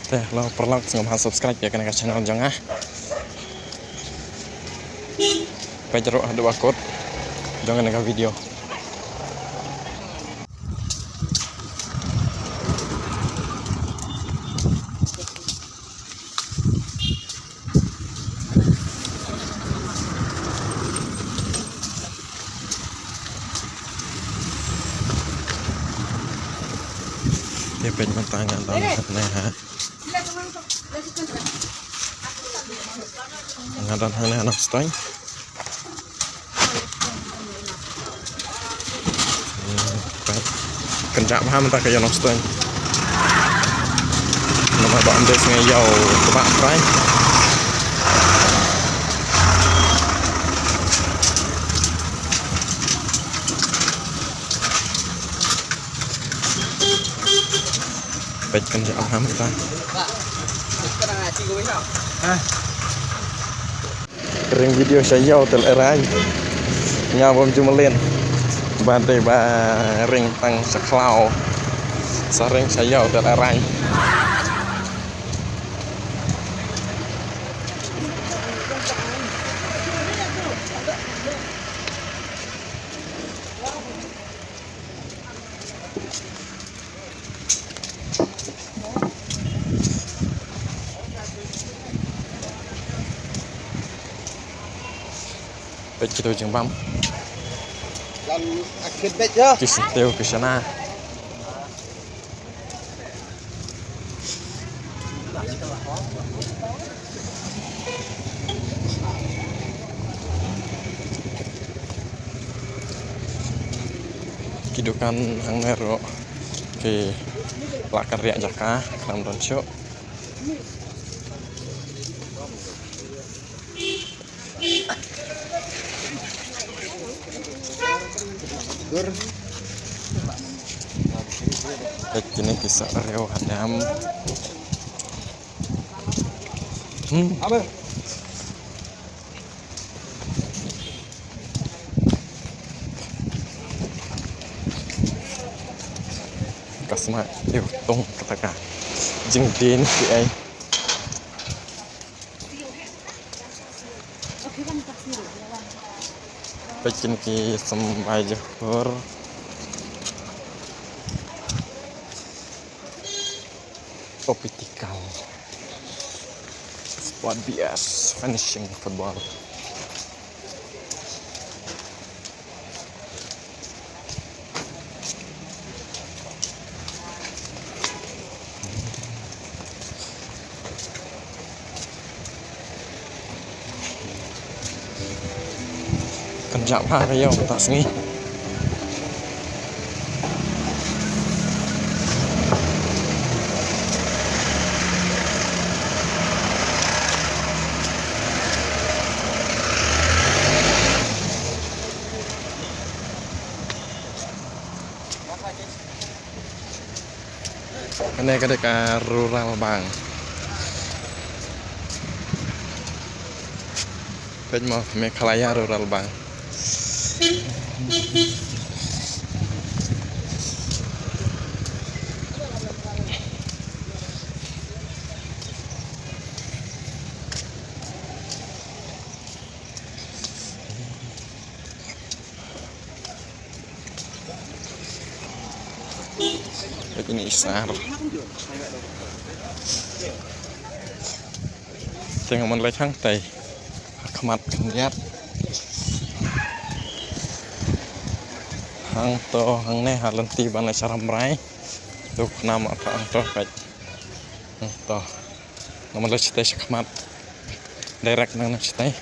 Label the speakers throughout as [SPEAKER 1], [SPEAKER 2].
[SPEAKER 1] Teh lo perlu subscribe ya ke channel jangan Pejeruk ada bakut jangan nengah video dia pengen bertanya tentang ha ngadan hane anak stay kenjak paham tak kayak anak stay nama bạn des ngay dầu của bạn phải baik kenjak paham ta kering video saya hotel erai nhà bom cuma lên ban đây ba ring tăng saklau sareng saya hotel erai baik kita ujung pam
[SPEAKER 2] dan akhir bet ya
[SPEAKER 1] kisah teo ke sana kidukan hang nero ke lakar riak jaka dalam donsyo kini kisah Rio Hadam
[SPEAKER 2] apa
[SPEAKER 1] kasma yêu tung kata jeng din si ai pekin ki sembah johor optical spot bias finishing football kenjak hari yo tak sengi ini ke rural bang pej mau Meghalaya rural bang ini isar tengah menlai hang tai kemat kenjat hang to hang ne halenti ban cara merai tuk nama ka hang to baik to namun le citai kemat direct nang citai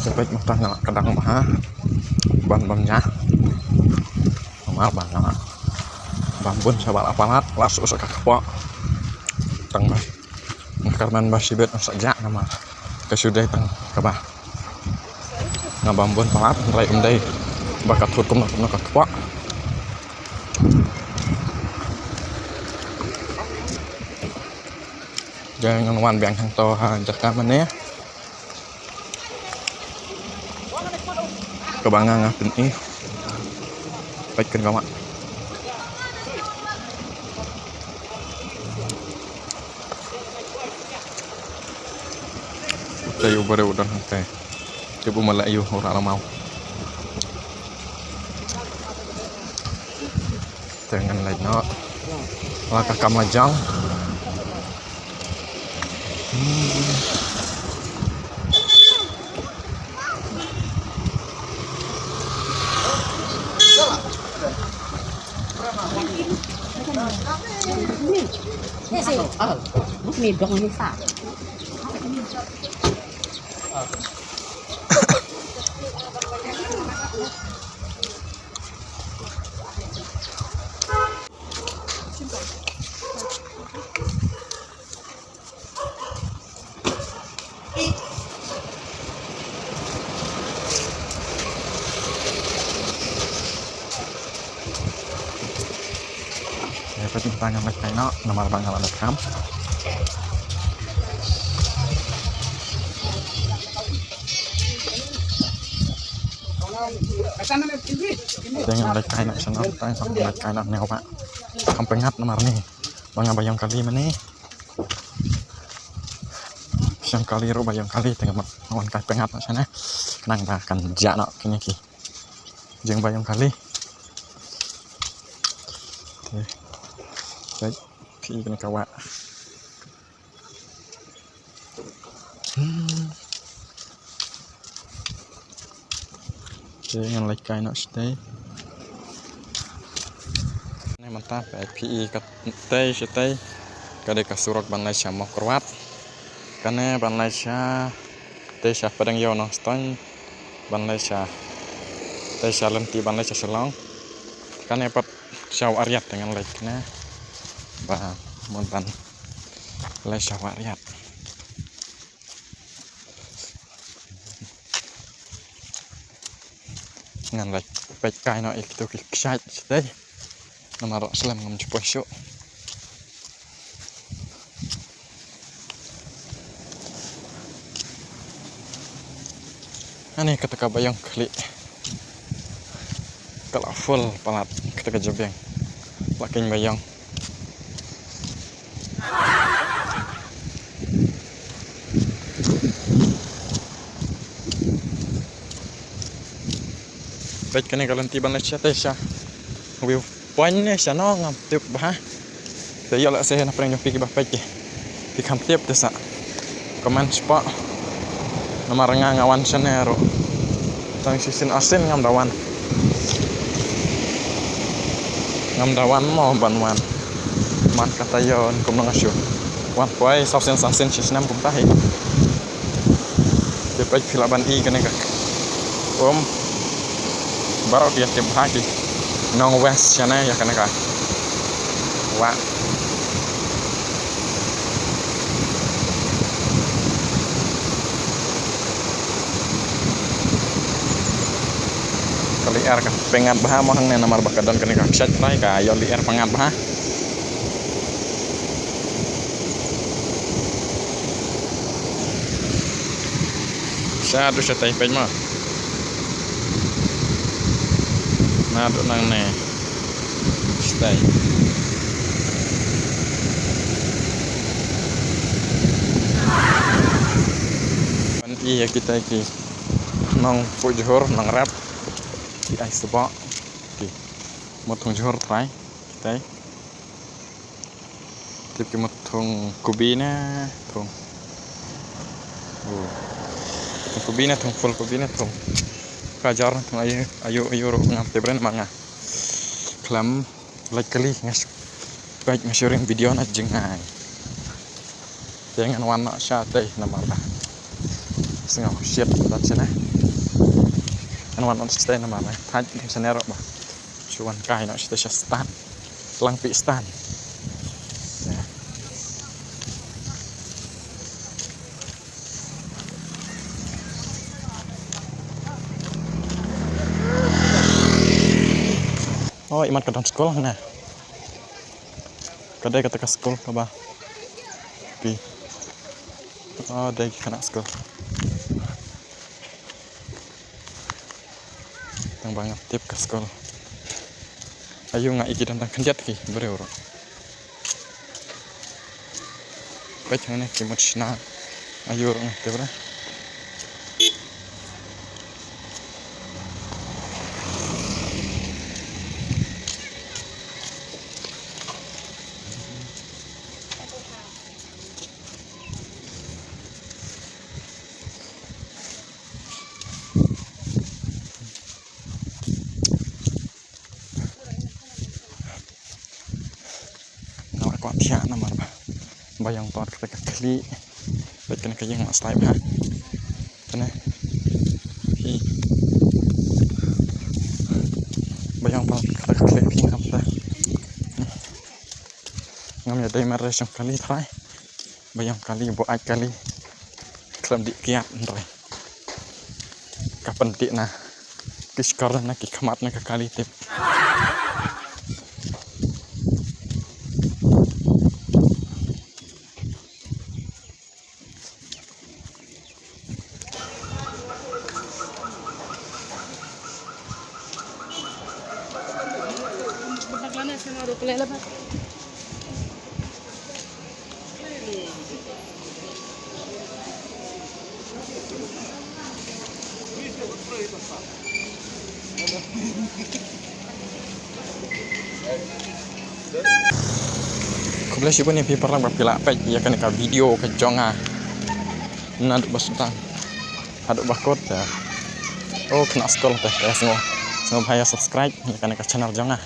[SPEAKER 1] Baik matang kadang mah ban-bannya normal banget bambun sabar apalat langsung usah kakak tang bah karena masih bet saja nama kesudah tang kabah ngabambun palat rai umday bakat hukum nak kakak jangan wan biang hang to jaga mana kebangang ngapin ini baikkan kamu tayo baru udah teh coba malah ayo orang mau jangan lain no langkah kamajang
[SPEAKER 3] Ini sih, ini dong ini sah.
[SPEAKER 1] Pwede tanya mas kaino nomor pangkalan kam jangan like kaino sana tanya sama like kaino nih pak kampengat nomor nih bang bayang kali mana siang kali ru bayang kali tengah mawan kai pengat sana kenang bahkan jano kini ki jeng bayang kali baik ki kena kawa jangan like kaino stay ini mantap PI kat stay kada kasurok ban Malaysia mau kerwat karena ban Malaysia teh syah padang yo no ston ban Malaysia teh lenti ban Malaysia selong karena pat syau ariat dengan like na bah montan Malaysia ariat ngan like baik kaino itu kisah stay nomor selam ngam cuposo ani ketika bayang kali kalau full palat ketika jebeng lakin bayang baik kene kalian tiba Malaysia teh sya view point sya no ngam tiup bah teh yo la se na preng pikir bah baik di kam tiup teh sa komen spot nomor ngawan senero tang sisin asin ngam dawan mau banwan man kata yon kum ngasyo wan poai sasen sisinam kum tahi depai filaban i kene kak baru dia tiap hari nong west sana ya kene kak wa liar kan pengat bah mau hang nomor bakadon kene kak chat lai ka yo liar pengat bah sa du sa tai pen mah na do nang ne stay pan iya kita iki nong pujur nong rap di ais sebak oke motong johor try kita tapi motong kubina tong kubina tong full kubina tong kajar tong ayo ro ngam tebren manga klam like kali ngas baik ngashuring video na jengai jangan warna syate nama lah sengau shit dan sana wan on stay nama mai thaj di sana ro ba chuan kai no stay start lang pi stand oh imat ke dalam sekolah nah kedai kata ke sekolah apa pi oh dai kena sekolah yang banget tip ke sekolah ayo nggak iki tentang kenjat ki bereuro baik mana kimot sna ayo orang tebra kuat ya nama apa bayang tot kita kali baik kena kayang mak slide ha kena hi bayang tot kita kali ping apa ngam ya dai mare sang kali try bayang kali bo ai kali klam di kiat rồi kapan ti na kiskar na ki khamat na ka kali tip Kau siapa ni paper lang berpilak pek ya kan ka video ke jonga naduk basutang aduk bakot ya oh kena sekolah teh ya semua bahaya subscribe ya kan ka channel jonga